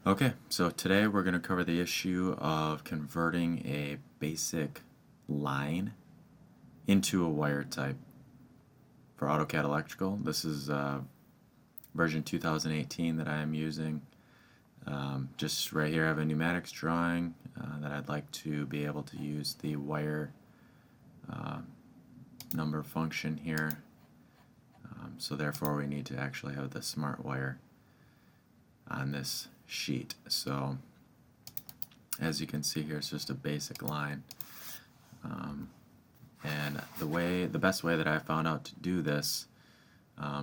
Okay, so today we're going to cover the issue of converting a basic line into a wire type for AutoCAD Electrical. This is version 2018 that I am using. Just right here I have a pneumatics drawing that I'd like to be able to use the wire number function here. So therefore we need to actually have the smart wire on this sheet. So as you can see here, it's just a basic line, and the best way that I found out to do this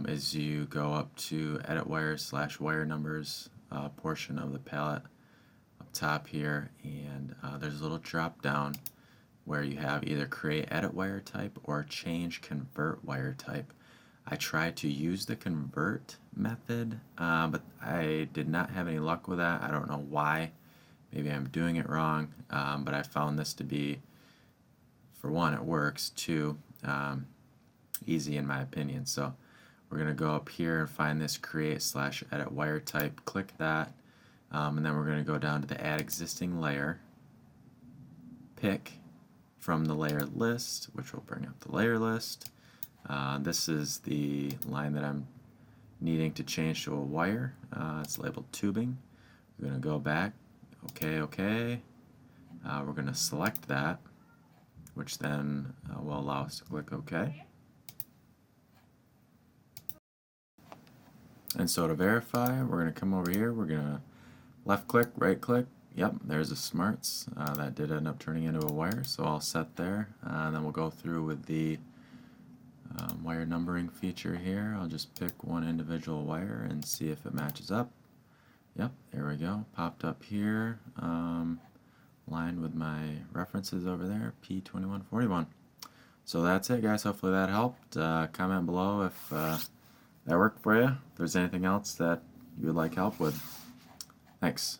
is you go up to edit wires / wire numbers portion of the palette up top here, and there's a little drop down where you have either create edit wire type or change convert wire type. I tried to use the convert method, but I did not have any luck with that. I don't know why. Maybe I'm doing it wrong, but I found this to be, for one, it works, two, easy in my opinion. So we're going to go up here and find this create / edit wire type, click that, and then we're going to go down to the add existing layer, pick from the layer list, which will bring up the layer list. This is the line that I'm needing to change to a wire. It's labeled tubing. We're going to go back, OK. We're going to select that, which then will allow us to click OK. And so to verify, we're going to come over here, we're going to left click, right click. Yep, there's a smarts. That did end up turning into a wire, so all set there. And then we'll go through with the wire numbering feature here. I'll just pick one individual wire and see if it matches up. Yep, there we go. Popped up here, lined with my references over there, P2141. So that's it, guys. Hopefully that helped. Comment below if that worked for you. If there's anything else that you would like help with. Thanks.